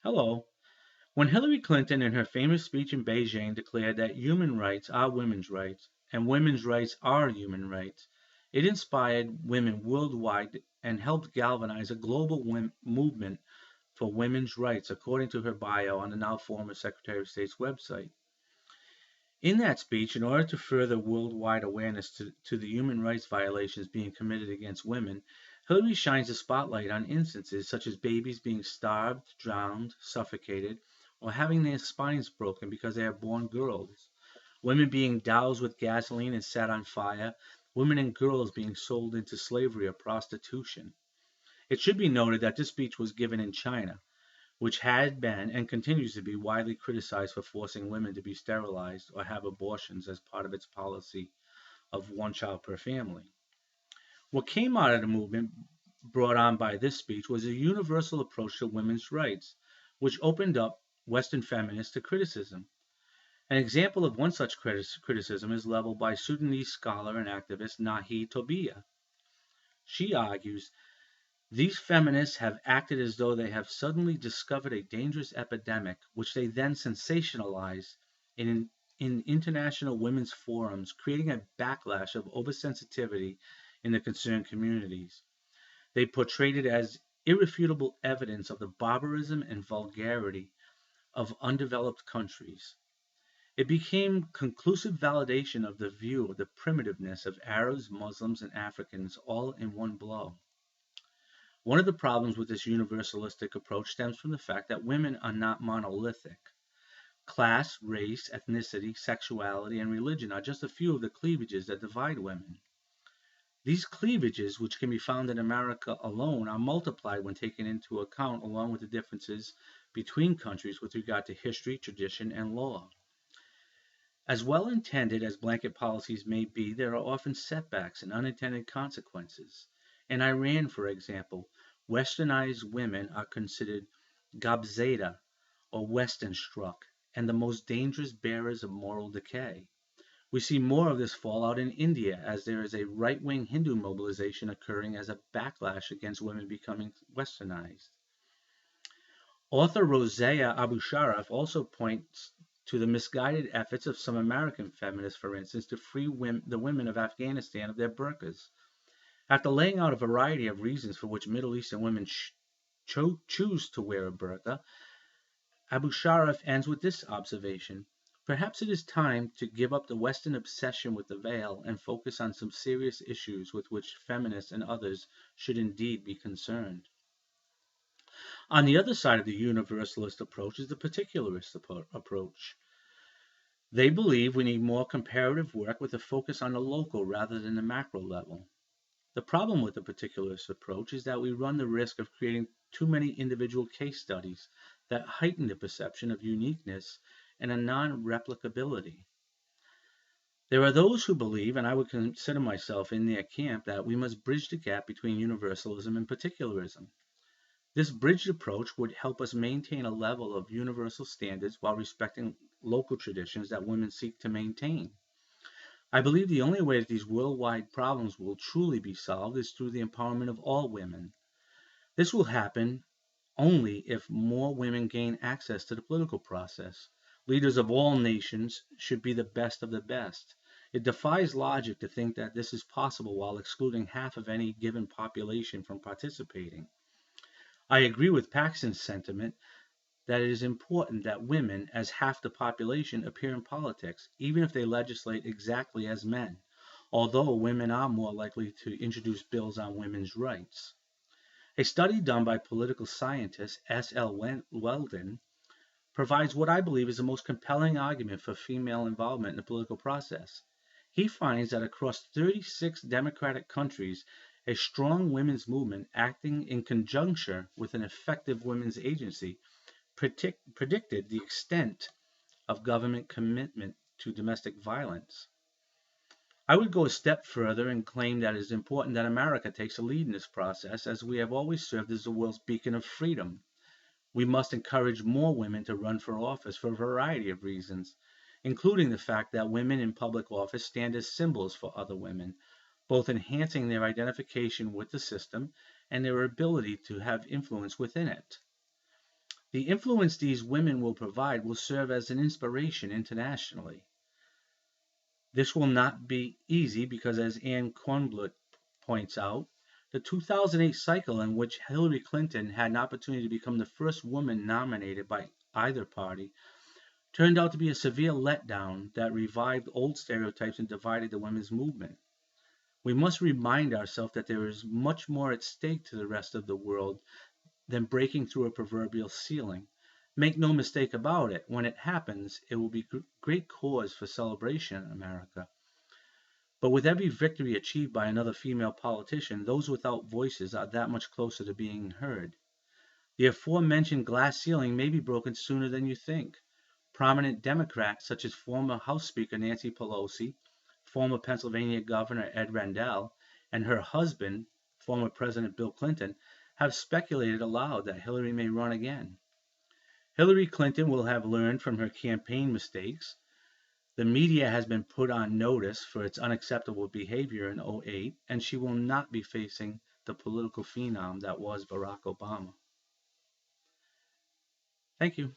Hello. When Hillary Clinton, in her famous speech in Beijing, declared that human rights are women's rights and women's rights are human rights, it inspired women worldwide and helped galvanize a global movement for women's rights, according to her bio on the now former Secretary of State's website. In that speech, in order to further worldwide awareness to the human rights violations being committed against women, Hillary shines a spotlight on instances such as babies being starved, drowned, suffocated, or having their spines broken because they are born girls, women being doused with gasoline and set on fire, women and girls being sold into slavery or prostitution. It should be noted that this speech was given in China, which had been and continues to be widely criticized for forcing women to be sterilized or have abortions as part of its policy of one child per family. What came out of the movement brought on by this speech was a universal approach to women's rights, which opened up Western feminists to criticism. An example of one such criticism is leveled by Sudanese scholar and activist Nahi Tobiya. She argues these feminists have acted as though they have suddenly discovered a dangerous epidemic, which they then sensationalize in, in international women's forums, creating a backlash of oversensitivity in the concerned communities. They portrayed it as irrefutable evidence of the barbarism and vulgarity of undeveloped countries. It became conclusive validation of the view of the primitiveness of Arabs, Muslims, and Africans all in one blow. One of the problems with this universalistic approach stems from the fact that women are not monolithic. Class, race, ethnicity, sexuality, and religion are just a few of the cleavages that divide women. These cleavages, which can be found in America alone, are multiplied when taken into account along with the differences between countries with regard to history, tradition, and law. As well intended as blanket policies may be, there are often setbacks and unintended consequences. In Iran, for example, westernized women are considered gabzeda or western struck and the most dangerous bearers of moral decay. We see more of this fallout in India as there is a right-wing Hindu mobilization occurring as a backlash against women becoming westernized. Author Roseya Abu-Sharaf also points to the misguided efforts of some American feminists, for instance, to free the women of Afghanistan of their burqas. After laying out a variety of reasons for which Middle Eastern women choose to wear a burqa, Abu-Sharaf ends with this observation: perhaps it is time to give up the Western obsession with the veil and focus on some serious issues with which feminists and others should indeed be concerned. On the other side of the universalist approach is the particularist approach. They believe we need more comparative work with a focus on the local rather than the macro level. The problem with the particularist approach is that we run the risk of creating too many individual case studies that heighten the perception of uniqueness and a non-replicability. There are those who believe, and I would consider myself in their camp, that we must bridge the gap between universalism and particularism. This bridged approach would help us maintain a level of universal standards while respecting local traditions that women seek to maintain. I believe the only way that these worldwide problems will truly be solved is through the empowerment of all women. This will happen only if more women gain access to the political process. Leaders of all nations should be the best of the best. It defies logic to think that this is possible while excluding half of any given population from participating. I agree with Paxton's sentiment that it is important that women, as half the population, appear in politics, even if they legislate exactly as men, although women are more likely to introduce bills on women's rights. A study done by political scientist S. L. Weldon provides what I believe is the most compelling argument for female involvement in the political process. He finds that across 36 democratic countries, a strong women's movement acting in conjunction with an effective women's agency predicted the extent of government commitment to domestic violence. I would go a step further and claim that it is important that America takes a lead in this process, as we have always served as the world's beacon of freedom. We must encourage more women to run for office for a variety of reasons, including the fact that women in public office stand as symbols for other women, both enhancing their identification with the system and their ability to have influence within it. The influence these women will provide will serve as an inspiration internationally. This will not be easy because, as Ann Kornbluth points out, the 2008 cycle, in which Hillary Clinton had an opportunity to become the first woman nominated by either party, turned out to be a severe letdown that revived old stereotypes and divided the women's movement. We must remind ourselves that there is much more at stake to the rest of the world than breaking through a proverbial ceiling. Make no mistake about it, when it happens, it will be great cause for celebration in America. But with every victory achieved by another female politician, those without voices are that much closer to being heard. The aforementioned glass ceiling may be broken sooner than you think. Prominent Democrats, such as former House Speaker Nancy Pelosi, former Pennsylvania Governor Ed Rendell, and her husband, former President Bill Clinton, have speculated aloud that Hillary may run again. Hillary Clinton will have learned from her campaign mistakes. The media has been put on notice for its unacceptable behavior in 2008, and she will not be facing the political phenom that was Barack Obama. Thank you.